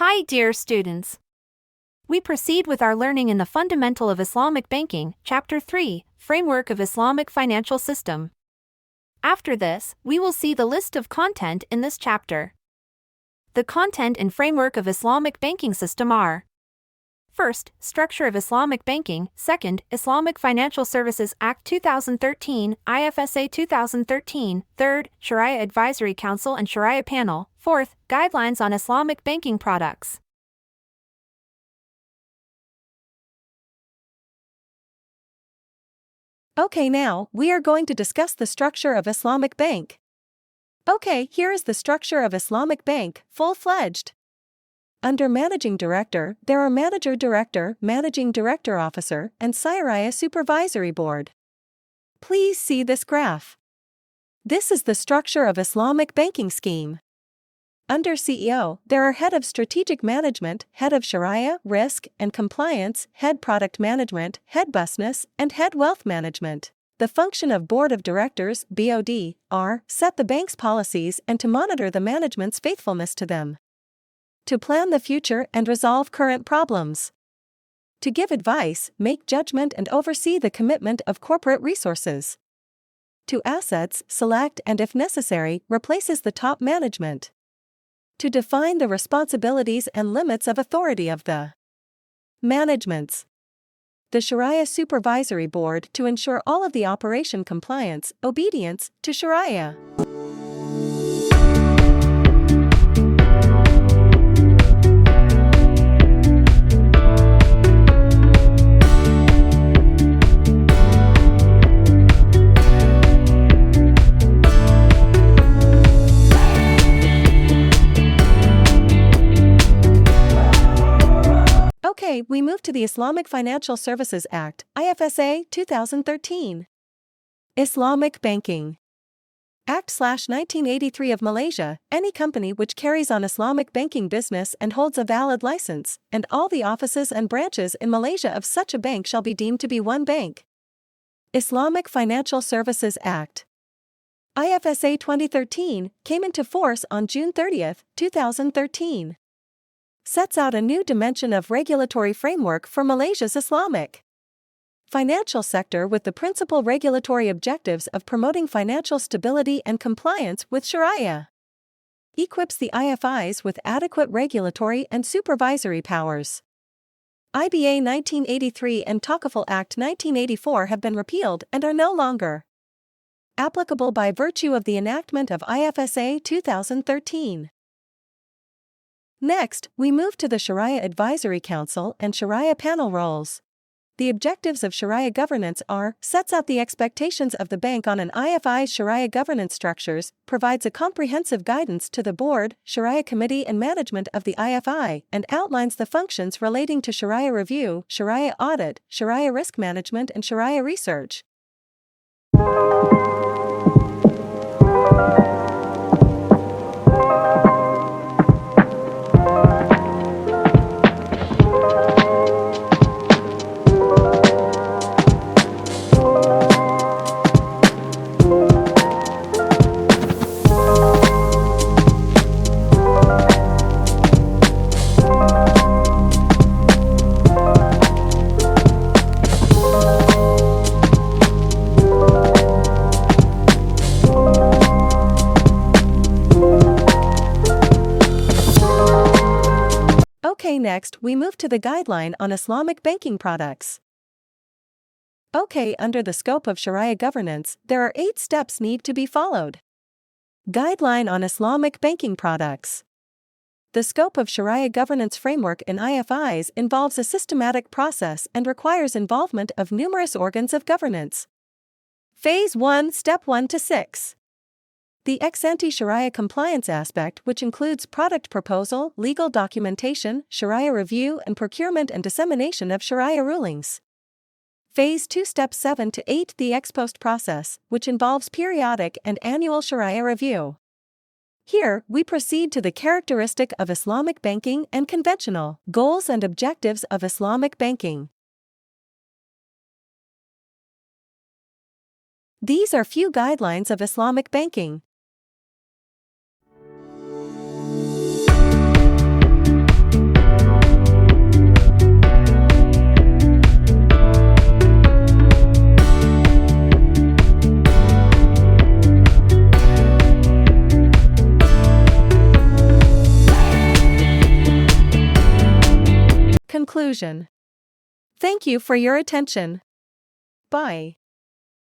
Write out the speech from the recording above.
Hi, dear students. We proceed with our learning in the Fundamental of Islamic Banking, Chapter 3, Framework of Islamic Financial System. After this, we will see the list of content in this chapter. The content and framework of Islamic banking system are: first, Structure of Islamic Banking; second, Islamic Financial Services Act 2013, IFSA 2013; third, Shariah Advisory Council and Shariah Panel; fourth, Guidelines on Islamic Banking Products. Okay, now, we are going to discuss the structure of Islamic Bank. Okay, here is the structure of Islamic Bank, full-fledged. Under Managing Director, there are Manager Director, Managing Director Officer, and Shariah Supervisory Board. Please see this graph. This is the structure of Islamic banking scheme. Under CEO, there are Head of Strategic Management, Head of Shariah, Risk and Compliance, Head Product Management, Head Business, and Head Wealth Management. The function of Board of Directors, BOD, are set the bank's policies and to monitor the management's faithfulness to them. To plan the future and resolve current problems. To give advice, make judgment and oversee the commitment of corporate resources. To assets, select and if necessary, replaces the top management. To define the responsibilities and limits of authority of the managements. The Shariah Supervisory Board to ensure all of the operation compliance, obedience to Shariah. Okay, we move to the Islamic Financial Services Act, IFSA 2013. Islamic Banking Act/1983 of Malaysia. Any company which carries on Islamic banking business and holds a valid license, and all the offices and branches in Malaysia of such a bank shall be deemed to be one bank. Islamic Financial Services Act IFSA 2013 came into force on June 30, 2013. Sets out a new dimension of regulatory framework for Malaysia's Islamic financial sector with the principal regulatory objectives of promoting financial stability and compliance with Shariah. Equips the IFIs with adequate regulatory and supervisory powers. IBA 1983 and Takaful Act 1984 have been repealed and are no longer applicable by virtue of the enactment of IFSA 2013. Next, we move to the Shariah Advisory Council and Shariah Panel roles. The objectives of Shariah governance are: sets out the expectations of the bank on an IFI's Shariah governance structures, provides a comprehensive guidance to the board, Shariah committee and management of the IFI, and outlines the functions relating to Shariah review, Shariah audit, Shariah risk management and Shariah research. Okay, next, we move to the Guideline on Islamic Banking Products. Okay, under the scope of Shariah governance, there are 8 steps need to be followed. Guideline on Islamic Banking Products. The scope of Shariah governance framework in IFIs involves a systematic process and requires involvement of numerous organs of governance. Phase 1, Step 1 to 6. The ex-ante Shariah compliance aspect, which includes product proposal, legal documentation, Shariah review and procurement and dissemination of Shariah rulings. Phase 2 Steps 7 to 8 The ex-post process, which involves periodic and annual Shariah review. Here, we proceed to the characteristic of Islamic banking and conventional goals and objectives of Islamic banking. These are few guidelines of Islamic banking. Conclusion. Thank you for your attention. Bye.